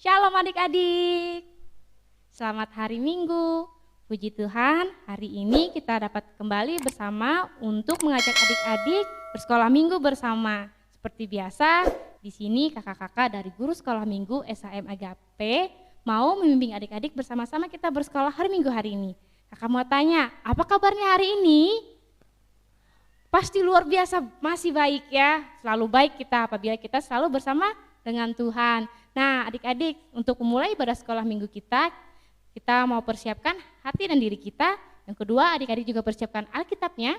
Shalom adik-adik. Selamat hari Minggu. Puji Tuhan, hari ini kita dapat kembali bersama untuk mengajak adik-adik bersekolah minggu bersama. Seperti biasa, di sini kakak-kakak dari guru sekolah minggu SHM Agape mau membimbing adik-adik bersama-sama kita bersekolah hari Minggu hari ini. Kakak mau tanya, apa kabarnya hari ini? Pasti luar biasa, masih baik ya. Selalu baik kita apabila kita selalu bersama dengan Tuhan. Nah, adik-adik, untuk memulai ibadah sekolah minggu kita mau persiapkan hati dan diri kita. Yang kedua, adik-adik juga persiapkan Alkitabnya.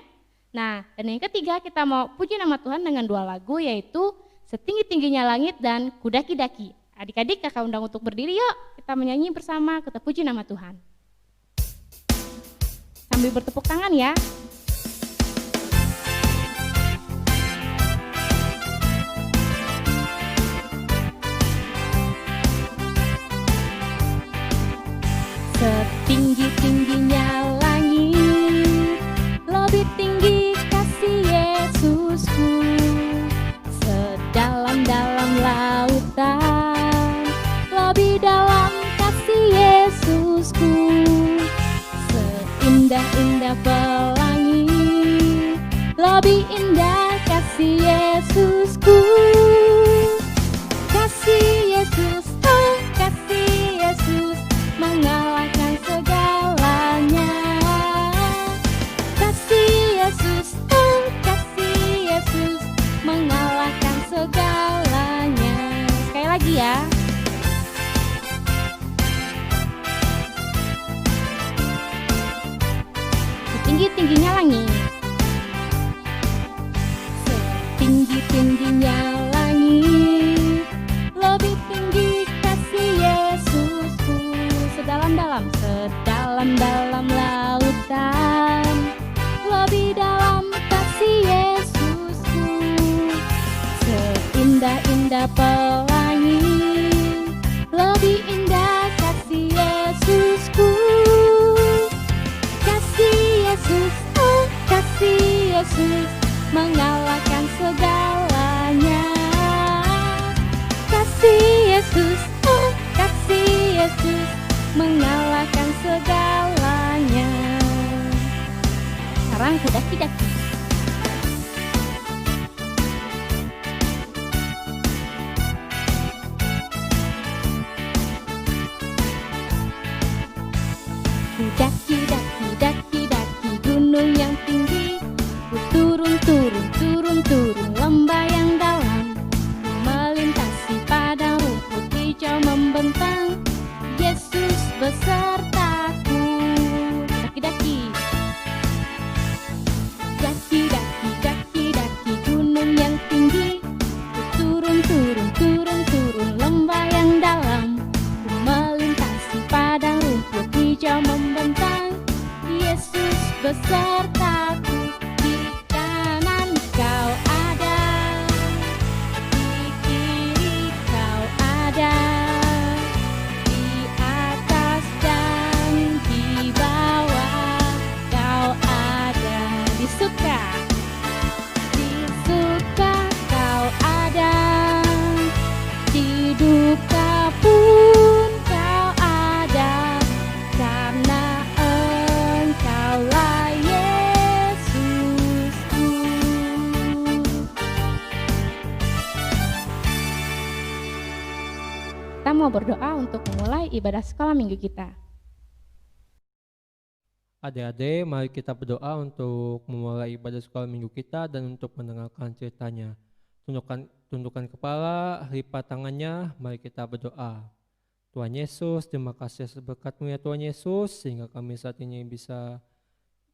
Nah, dan yang ketiga, kita mau puji nama Tuhan dengan dua lagu, yaitu Setinggi-tingginya Langit dan Kudaki-daki. Adik-adik, kakak undang untuk berdiri yuk, kita menyanyi bersama, kita puji nama Tuhan. Sambil bertepuk tangan ya. Setinggi-tingginya langit, lebih tinggi kasih Yesusku. Sedalam-dalam lautan, lebih dalam kasih Yesusku. Seindah-indah pelangi, lebih indah kasih Yesusku. Kasih Yesus, oh kasih Yesus, mengalahkan segalanya. Kasih Yesus, oh kasih Yesus, mengalahkan segalanya. Sekali lagi ya. Setinggi-tingginya langit, setinggi-tingginya langit, lebih tinggi kasih Yesusku. Sedalam-dalam lautan, lebih dalam kasih Yesusku. Seindah-indah pelangi, lebih indah kasih Yesusku. Kasih Yesus, oh kasih Yesus, mengalahkan segalanya. Kasih Yesus, oh kasih Yesus, mengalahkan segalanya. Sekarang kudaki-daki. Kudaki-daki, daki-daki gunung yang tinggi, ku turun-turun lembah yang dalam, ku melintasi padang rumput hijau membentang. Yesus besertaku. Daki-daki, daki-daki, daki-daki gunung yang tinggi, ku turun-turun lembah yang dalam, ku melintasi padang rumput hijau membentang. Yesus besertaku. Di kanan kau ada, di kiri kau ada, di atas dan di bawah kau ada. Di suka kau ada, di duka pun kau ada, karena Engkaulah Yesusku. Kita mau berdoa untuk memulai ibadah sekolah minggu kita. Adik-adik, mari kita berdoa untuk memulai ibadah sekolah minggu kita dan untuk mendengarkan ceritanya. Tundukkan kepala, lipat tangannya, mari kita berdoa. Tuhan Yesus, terima kasih atas berkat-Mu ya Tuhan Yesus, sehingga kami saat ini bisa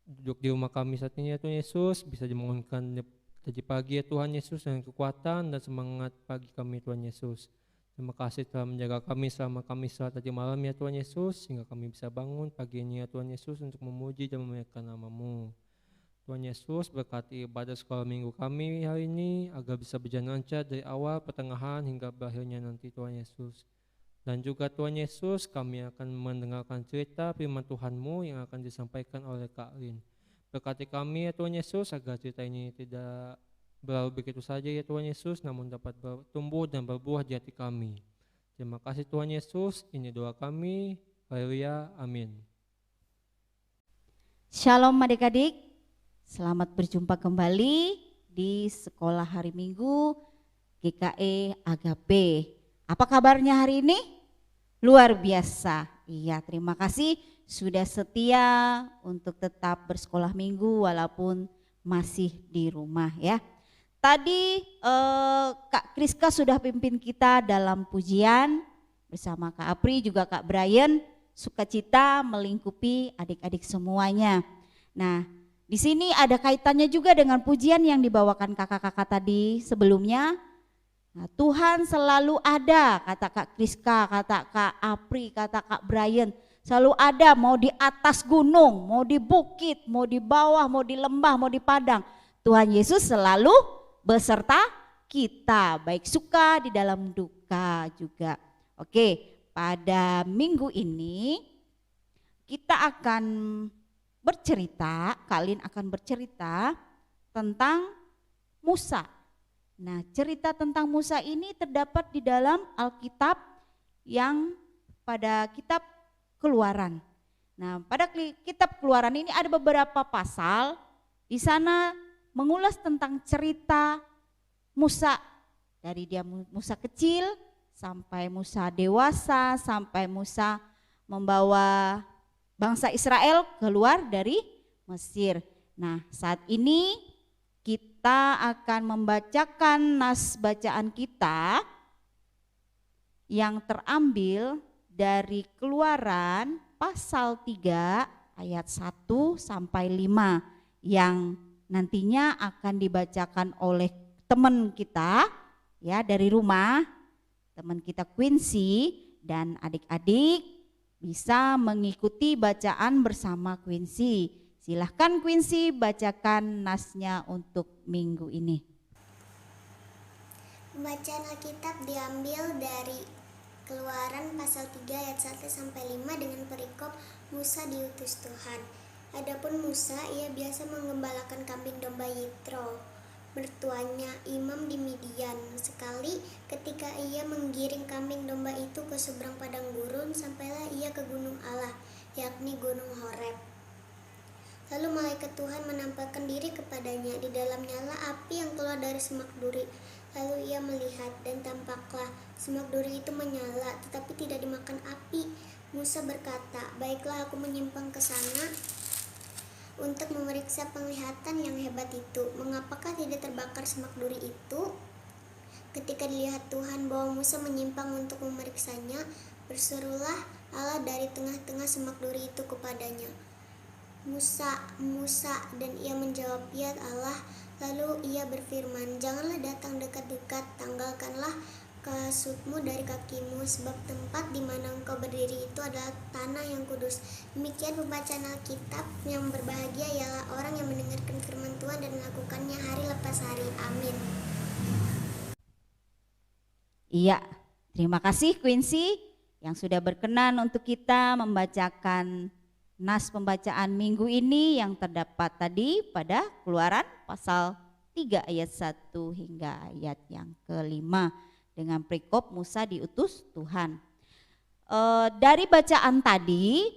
duduk di rumah kami saat ini ya Tuhan Yesus, bisa dibangunkan tadi pagi ya Tuhan Yesus dengan kekuatan dan semangat pagi kami Tuhan Yesus. Terima kasih telah menjaga kami selama kami salat tadi malam ya Tuhan Yesus, sehingga kami bisa bangun pagi ini ya Tuhan Yesus untuk memuji dan memuliakan nama-Mu. Tuhan Yesus, berkati ibadah sekolah minggu kami hari ini agar bisa berjalan lancar dari awal, pertengahan hingga berakhirnya nanti Tuhan Yesus. Dan juga Tuhan Yesus, kami akan mendengarkan cerita firman Tuhan-Mu yang akan disampaikan oleh Kak Lin. Berkati kami ya Tuhan Yesus agar cerita ini tidak berlalu begitu saja ya Tuhan Yesus, namun dapat bertumbuh dan berbuah di hati kami. Terima kasih Tuhan Yesus, ini doa kami. Haleluya, amin. Shalom adik-adik, selamat berjumpa kembali di Sekolah Hari Minggu GKE Agape. Apa kabarnya hari ini? Luar biasa. Iya, terima kasih sudah setia untuk tetap bersekolah minggu walaupun masih di rumah ya. Tadi Kak Kriska sudah pimpin kita dalam pujian bersama Kak Apri juga Kak Brian, sukacita melingkupi adik-adik semuanya. Nah, di sini ada kaitannya juga dengan pujian yang dibawakan kakak-kakak tadi sebelumnya. Nah, Tuhan selalu ada, kata Kak Kriska, kata Kak Apri, kata Kak Brian, selalu ada, mau di atas gunung, mau di bukit, mau di bawah, mau di lembah, mau di padang. Tuhan Yesus selalu beserta kita, baik suka di dalam duka juga. Oke, pada minggu ini kita akan bercerita, kalian akan bercerita tentang Musa. Nah, cerita tentang Musa ini terdapat di dalam Alkitab yang pada kitab Keluaran. Nah, pada kitab Keluaran ini ada beberapa pasal, di sana mengulas tentang cerita Musa, dari dia Musa kecil sampai Musa dewasa, sampai Musa membawa bangsa Israel keluar dari Mesir. Nah, saat ini kita akan membacakan nas bacaan kita yang terambil dari Keluaran pasal 3 ayat 1 sampai 5 yang nantinya akan dibacakan oleh teman kita ya dari rumah, teman kita Quincy, dan adik-adik bisa mengikuti bacaan bersama Quincy. Silahkan Quincy bacakan nasnya untuk minggu ini. Bacaan Alkitab diambil dari Keluaran pasal 3 ayat 1 sampai 5 dengan perikop Musa diutus Tuhan. Adapun Musa, ia biasa menggembalakan kambing domba Yitro, mertuanya imam di Midian. Sekali ketika ia menggiring kambing domba itu ke seberang padang gurun, sampailah ia ke gunung Allah, yakni gunung Horeb. Lalu malaikat Tuhan menampakkan diri kepadanya, di dalamnya lah api yang keluar dari semak duri. Lalu ia melihat, dan tampaklah semak duri itu menyala, tetapi tidak dimakan api. Musa berkata, baiklah aku menyimpang ke sana untuk memeriksa penglihatan yang hebat itu. Mengapakah tidak terbakar semak duri itu? Ketika dilihat Tuhan bahwa Musa menyimpang untuk memeriksanya, berserulah Allah dari tengah-tengah semak duri itu kepadanya, Musa, Musa, dan ia menjawab, ya Allah. Lalu ia berfirman, janganlah datang dekat-dekat, tanggalkanlah kasutmu dari kakimu, sebab tempat di mana engkau berdiri itu adalah tanah yang kudus. Demikian pembacaan Alkitab. Yang berbahagia ialah orang yang mendengarkan firman Tuhan dan melakukannya hari lepas hari. Amin. Iya, terima kasih Quincy yang sudah berkenan untuk kita membacakan nas pembacaan minggu ini yang terdapat tadi pada Keluaran pasal 3 ayat 1 hingga ayat yang kelima dengan perikop Musa diutus Tuhan. Dari bacaan tadi,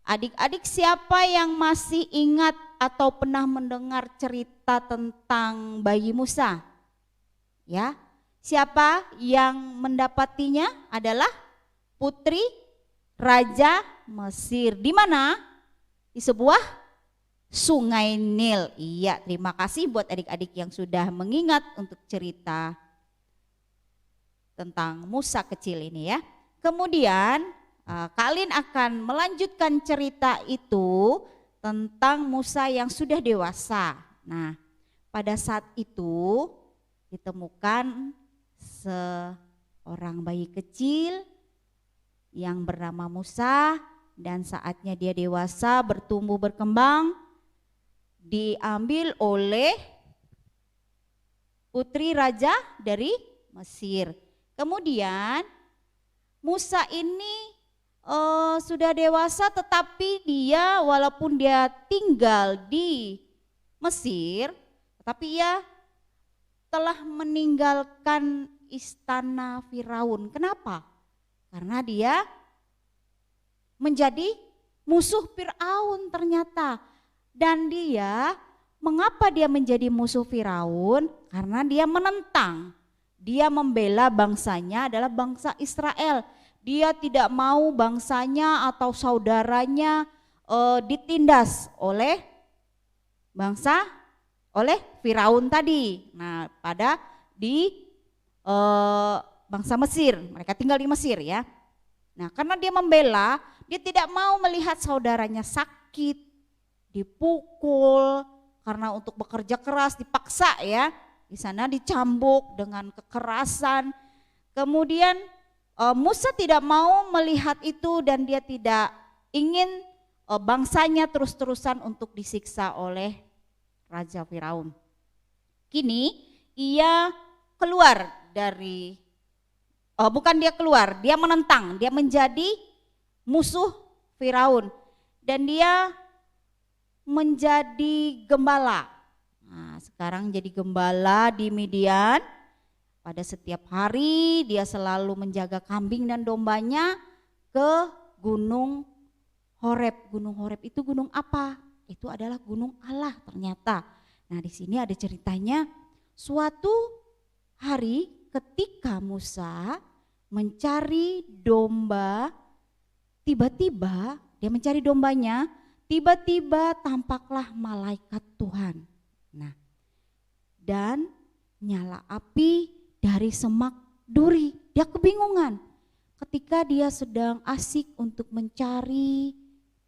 adik-adik siapa yang masih ingat atau pernah mendengar cerita tentang bayi Musa? Ya, siapa yang mendapatinya adalah putri Raja Mesir. Di mana? Di sebuah sungai Nil. Iya, terima kasih buat adik-adik yang sudah mengingat untuk cerita tentang Musa kecil ini ya. Kemudian kalian akan melanjutkan cerita itu tentang Musa yang sudah dewasa. Nah, pada saat itu ditemukan seorang bayi kecil yang bernama Musa, dan saatnya dia dewasa bertumbuh berkembang diambil oleh putri raja dari Mesir. Kemudian Musa ini sudah dewasa, tetapi dia walaupun dia tinggal di Mesir, tetapi ia telah meninggalkan istana Firaun. Kenapa? Karena dia menjadi musuh Firaun ternyata. Dan mengapa dia menjadi musuh Firaun? Karena dia menentang. Dia membela bangsanya adalah bangsa Israel. Dia tidak mau bangsanya atau saudaranya ditindas oleh Firaun tadi. Nah, bangsa Mesir, mereka tinggal di Mesir ya. Nah, karena dia membela, dia tidak mau melihat saudaranya sakit, dipukul, karena untuk bekerja keras dipaksa ya. Di sana dicambuk dengan kekerasan. Kemudian Musa tidak mau melihat itu dan dia tidak ingin bangsanya terus-terusan untuk disiksa oleh Raja Firaun. Kini ia keluar dari, bukan dia keluar, dia menentang, dia menjadi musuh Firaun dan dia menjadi gembala. Nah, sekarang jadi gembala di Midian. Pada setiap hari dia selalu menjaga kambing dan dombanya ke Gunung Horeb. Gunung Horeb itu gunung apa? Itu adalah gunung Allah ternyata. Nah, di sini ada ceritanya. Suatu hari ketika Musa mencari domba, tiba-tiba dia mencari dombanya, tiba-tiba tampaklah malaikat Tuhan. Nah, dan nyala api dari semak duri. Dia kebingungan ketika dia sedang asik untuk mencari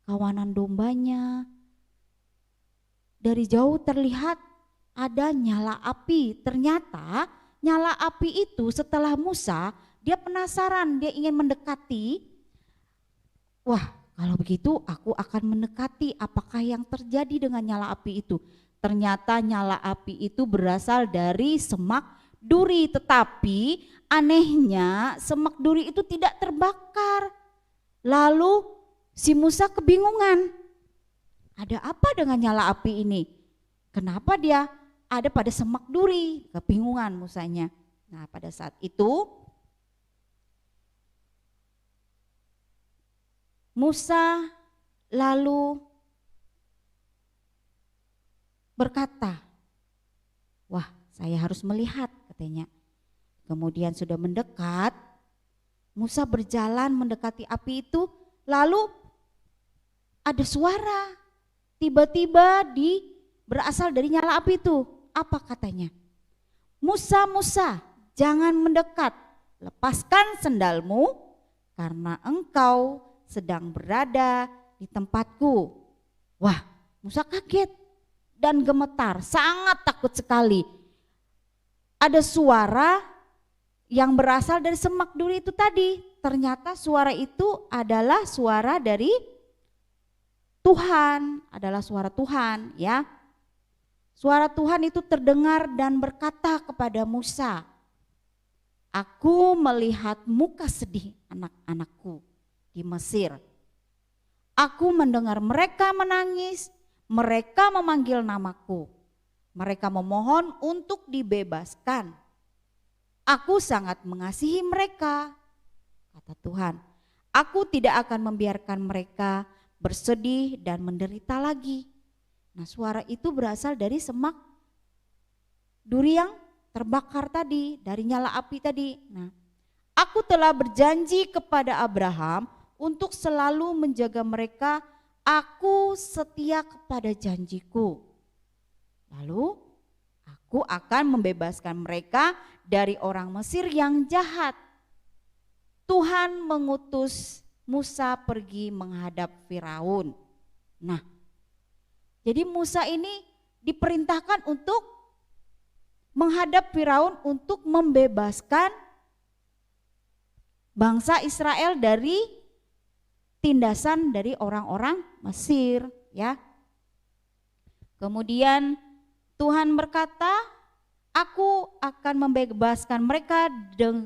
kawanan dombanya. Dari jauh terlihat ada nyala api. Ternyata nyala api itu setelah Musa, dia penasaran, dia ingin mendekati. Wah, kalau begitu aku akan mendekati apakah yang terjadi dengan nyala api itu. Ternyata nyala api itu berasal dari semak duri, tetapi anehnya semak duri itu tidak terbakar. Lalu si Musa kebingungan, ada apa dengan nyala api ini? Kenapa dia ada pada semak duri? Kebingungan Musanya. Nah, pada saat itu Musa lalu berkata, wah, saya harus melihat, katanya. Kemudian sudah mendekat, Musa berjalan mendekati api itu, lalu ada suara tiba-tiba berasal dari nyala api itu. Apa katanya? Musa, Musa, jangan mendekat, lepaskan sendalmu karena engkau sedang berada di tempatku. Wah, Musa kaget dan gemetar, sangat takut sekali. Ada suara yang berasal dari semak duri itu tadi. Ternyata suara itu adalah suara dari Tuhan, adalah suara Tuhan ya. Suara Tuhan itu terdengar dan berkata kepada Musa, aku melihat muka sedih anak-anakku di Mesir. Aku mendengar mereka menangis, mereka memanggil namaku. Mereka memohon untuk dibebaskan. Aku sangat mengasihi mereka, kata Tuhan. Aku tidak akan membiarkan mereka bersedih dan menderita lagi. Nah, suara itu berasal dari semak duri yang terbakar tadi, dari nyala api tadi. Nah, aku telah berjanji kepada Abraham untuk selalu menjaga mereka. Aku setia kepada janjiku. Lalu aku akan membebaskan mereka dari orang Mesir yang jahat. Tuhan mengutus Musa pergi menghadap Firaun. Nah, jadi Musa ini diperintahkan untuk menghadap Firaun untuk membebaskan bangsa Israel dari tindasan dari orang-orang Mesir ya. Kemudian Tuhan berkata, aku akan membebaskan mereka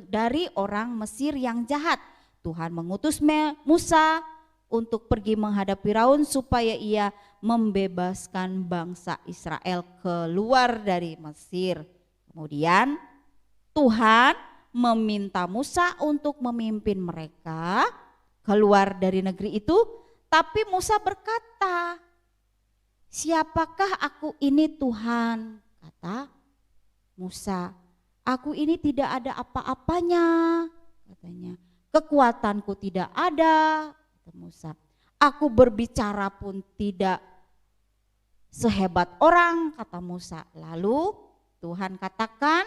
dari orang Mesir yang jahat. Tuhan mengutus Musa untuk pergi menghadap Firaun supaya ia membebaskan bangsa Israel keluar dari Mesir. Kemudian Tuhan meminta Musa untuk memimpin mereka keluar dari negeri itu, tapi Musa berkata, "Siapakah aku ini Tuhan?" Kata Musa, "Aku ini tidak ada apa-apanya," katanya. "Kekuatanku tidak ada," kata Musa. "Aku berbicara pun tidak sehebat orang," kata Musa. Lalu Tuhan katakan,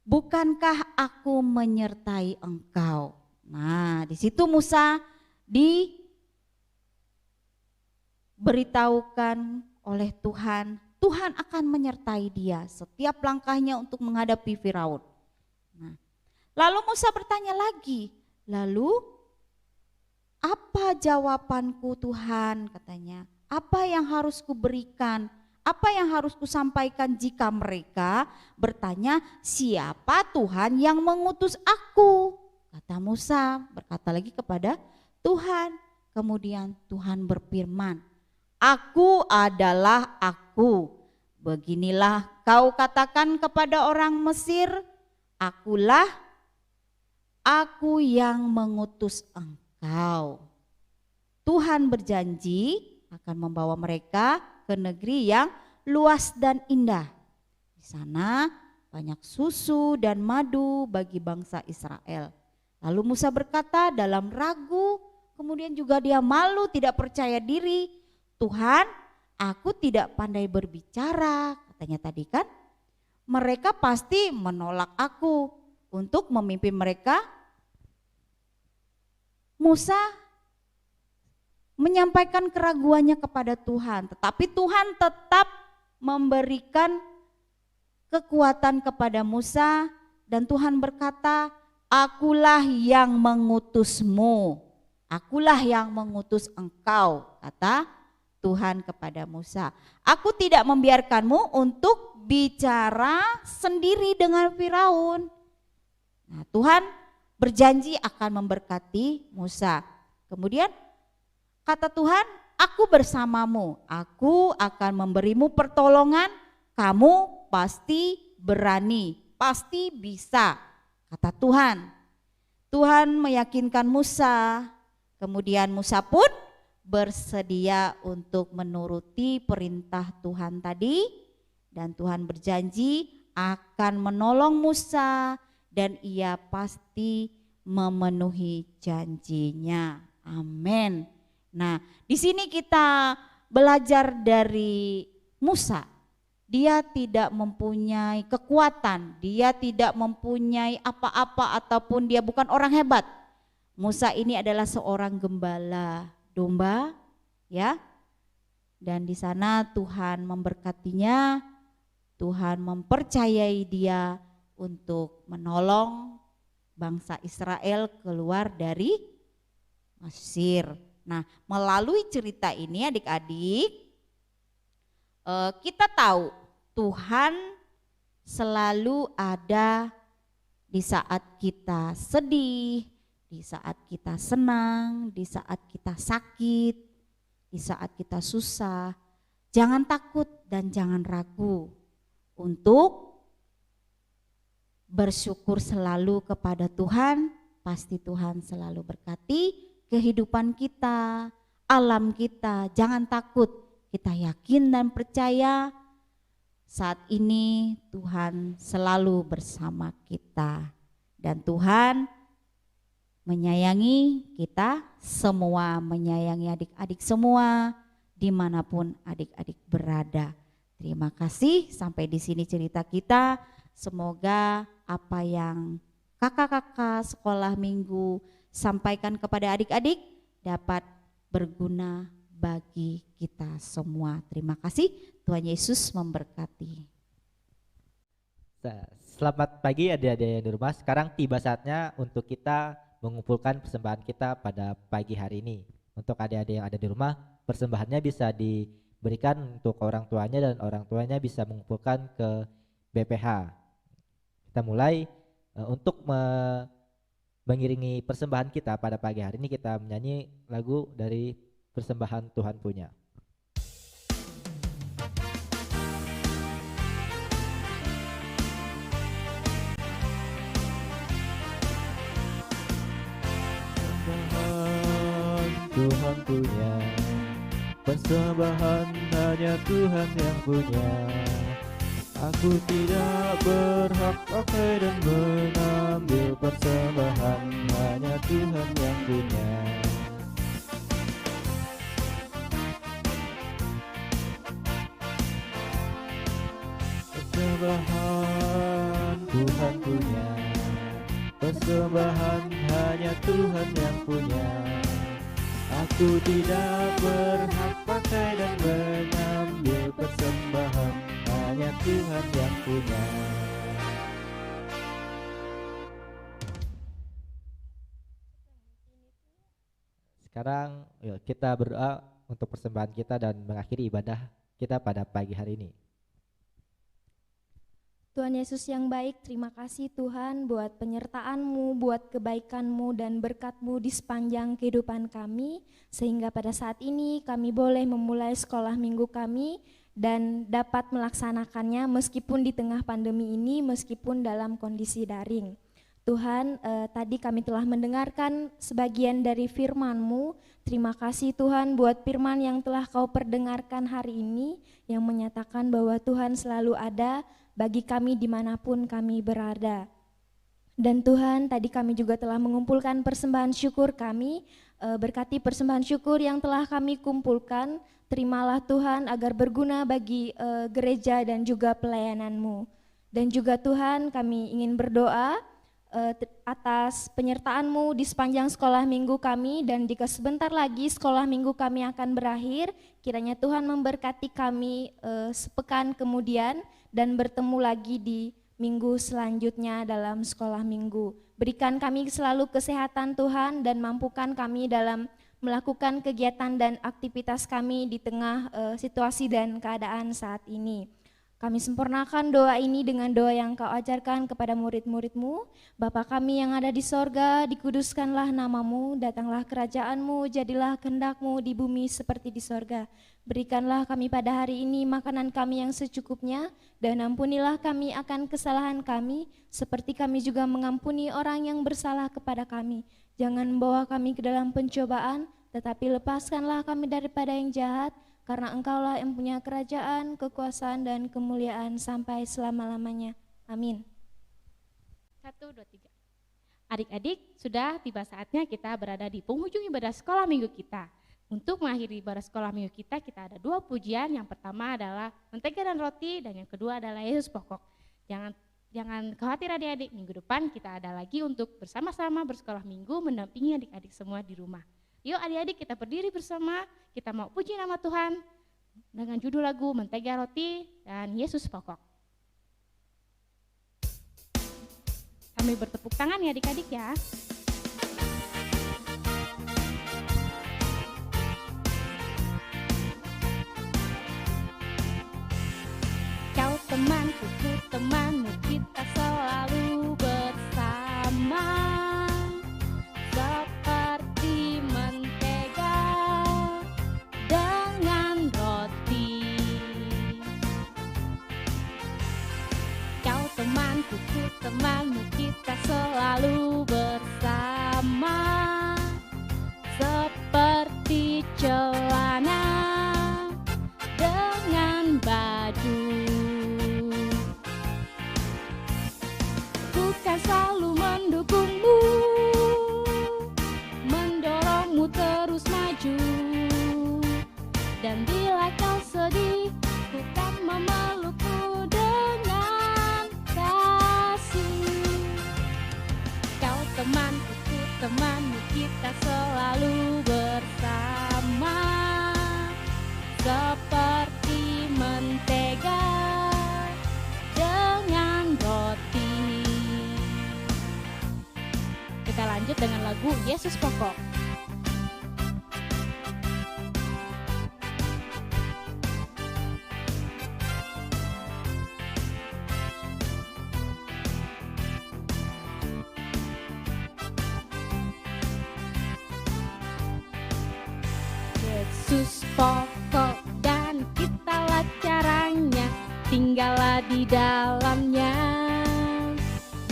"Bukankah aku menyertai engkau?" Nah, di situ Musa diberitahukan oleh Tuhan, Tuhan akan menyertai dia setiap langkahnya untuk menghadapi Firaun. Nah, lalu Musa bertanya lagi, "Lalu apa jawabanku Tuhan?" katanya. "Apa yang harus kuberikan? Apa yang harus kusampaikan jika mereka bertanya, 'Siapa Tuhan yang mengutus aku?'" Kata Musa berkata lagi kepada Tuhan. Kemudian Tuhan berfirman, "Aku adalah aku. Beginilah kau katakan kepada orang Mesir, akulah aku yang mengutus engkau." Tuhan berjanji akan membawa mereka ke negeri yang luas dan indah. Di sana banyak susu dan madu bagi bangsa Israel. Lalu Musa berkata dalam ragu, kemudian juga dia malu, tidak percaya diri, "Tuhan, aku tidak pandai berbicara," katanya tadi kan. "Mereka pasti menolak aku untuk memimpin mereka." Musa menyampaikan keraguannya kepada Tuhan, tetapi Tuhan tetap memberikan kekuatan kepada Musa dan Tuhan berkata, "Akulah yang mengutusmu, akulah yang mengutus engkau," kata Tuhan kepada Musa. "Aku tidak membiarkanmu untuk bicara sendiri dengan Firaun." Nah, Tuhan berjanji akan memberkati Musa. Kemudian kata Tuhan, "Aku bersamamu, aku akan memberimu pertolongan, kamu pasti berani, pasti bisa," kata Tuhan. Tuhan meyakinkan Musa, kemudian Musa pun bersedia untuk menuruti perintah Tuhan tadi, dan Tuhan berjanji akan menolong Musa dan ia pasti memenuhi janjinya. Amin. Nah, di sini kita belajar dari Musa. Dia tidak mempunyai kekuatan, dia tidak mempunyai apa-apa ataupun dia bukan orang hebat. Musa ini adalah seorang gembala domba, ya. Dan di sana Tuhan memberkatinya, Tuhan mempercayai dia untuk menolong bangsa Israel keluar dari Mesir. Nah, melalui cerita ini adik-adik, kita tahu Tuhan selalu ada di saat kita sedih, di saat kita senang, di saat kita sakit, di saat kita susah. Jangan takut dan jangan ragu untuk bersyukur selalu kepada Tuhan. Pasti Tuhan selalu berkati kehidupan kita, alam kita. Jangan takut, kita yakin dan percaya saat ini Tuhan selalu bersama kita. Dan Tuhan menyayangi kita semua, menyayangi adik-adik semua dimanapun adik-adik berada. Terima kasih, sampai di sini cerita kita. Semoga apa yang kakak-kakak sekolah minggu sampaikan kepada adik-adik dapat berguna bagi kita semua. Terima kasih, Tuhan Yesus memberkati. Selamat pagi adik-adik di rumah. Sekarang tiba saatnya untuk kita mengumpulkan persembahan kita pada pagi hari ini. Untuk adik-adik yang ada di rumah, persembahannya bisa diberikan untuk orang tuanya dan orang tuanya bisa mengumpulkan ke BPH. Kita mulai untuk mengiringi persembahan kita pada pagi hari ini, kita menyanyi lagu dari Persembahan Tuhan Punya. Tuhan punya. Persembahan hanya Tuhan yang punya. Aku tidak berhak pakai dan mengambil persembahan, hanya Tuhan yang punya. Persembahan Tuhan punya. Persembahan hanya Tuhan yang punya. Aku tidak berhak pakai dan mengambil persembahan, hanya Tuhan yang punya. Sekarang yuk kita berdoa untuk persembahan kita dan mengakhiri ibadah kita pada pagi hari ini. Tuhan Yesus yang baik, terima kasih Tuhan buat penyertaan-Mu, buat kebaikan-Mu dan berkat-Mu di sepanjang kehidupan kami, sehingga pada saat ini kami boleh memulai sekolah minggu kami dan dapat melaksanakannya meskipun di tengah pandemi ini, meskipun dalam kondisi daring. Tuhan, tadi kami telah mendengarkan sebagian dari firman-Mu. Terima kasih Tuhan buat firman yang telah Kau perdengarkan hari ini, yang menyatakan bahwa Tuhan selalu ada bagi kami dimanapun kami berada. Dan Tuhan, tadi kami juga telah mengumpulkan persembahan syukur kami. Berkati persembahan syukur yang telah kami kumpulkan, terimalah Tuhan agar berguna bagi gereja dan juga pelayanan-Mu. Dan juga Tuhan, kami ingin berdoa atas penyertaan-Mu di sepanjang sekolah minggu kami, dan jika sebentar lagi sekolah minggu kami akan berakhir, kiranya Tuhan memberkati kami sepekan kemudian dan bertemu lagi di minggu selanjutnya dalam sekolah minggu. Berikan kami selalu kesehatan Tuhan dan mampukan kami dalam melakukan kegiatan dan aktivitas kami di tengah situasi dan keadaan saat ini. Kami sempurnakan doa ini dengan doa yang Kau ajarkan kepada murid-murid-Mu. Bapa kami yang ada di sorga, dikuduskanlah nama-Mu, datanglah kerajaan-Mu, jadilah kehendak-Mu di bumi seperti di sorga. Berikanlah kami pada hari ini makanan kami yang secukupnya, dan ampunilah kami akan kesalahan kami, seperti kami juga mengampuni orang yang bersalah kepada kami. Jangan membawa kami ke dalam pencobaan, tetapi lepaskanlah kami daripada yang jahat, karena Engkaulah yang punya kerajaan, kekuasaan, dan kemuliaan sampai selama-lamanya. Amin. 1, 2, 3. Adik-adik, sudah tiba saatnya kita berada di penghujung ibadah sekolah minggu kita. Untuk mengakhiri ibadah sekolah minggu kita ada 2 pujian. Yang pertama adalah mentega dan roti, dan yang kedua adalah Yesus pokok. Jangan khawatir adik-adik, minggu depan kita ada lagi untuk bersama-sama bersekolah minggu mendampingi adik-adik semua di rumah. Yuk adik-adik, kita berdiri bersama, kita mau puji nama Tuhan dengan judul lagu Mentega Roti dan Yesus Pokok. Sambil bertepuk tangan ya adik-adik ya. Kau temanku, ku temanmu, kita selalu bersama. Seperti mentega dengan roti. Kau temanku, ku temanmu, kita selalu bersama. Seperti celana dengan baju. Bukan selalu mendukungmu, mendorongmu terus maju. Dan bila kau sedih, bukan memelukmu dengan kasih. Kau temanku, ku temanmu, kita selalu bersama. Seperti mentega dengan roti. Kita lanjut dengan lagu Yesus Pokok. Yesus pokok dan kitalah caranya, tinggallah di dalamnya.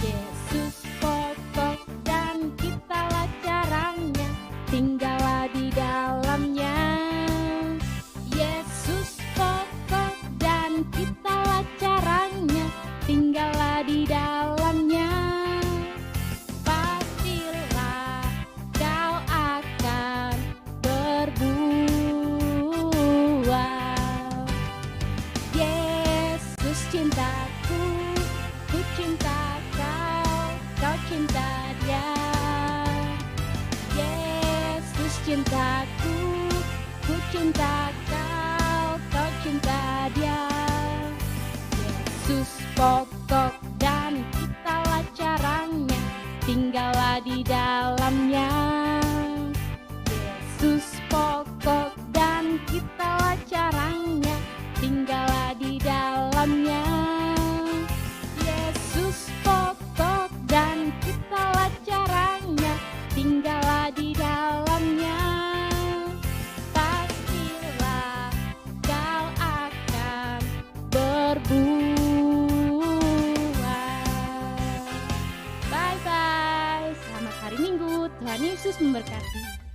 Yesus pokok dan kitalah caranya, tinggallah di dalamnya. cinta Dia. Yesus cintaku, ku cinta kau, kau cinta Dia. Yesus pokok dan kitalah caranya, tinggallah di dalamnya. Yesus pokok dan kitalah caranya, tinggallah di dalamnya. Yesus pokok dan kitalah caranya, tinggallah di dalamnya. Pastilah kau akan berbuah. Bye-bye, selamat hari Minggu, Tuhan Yesus memberkati.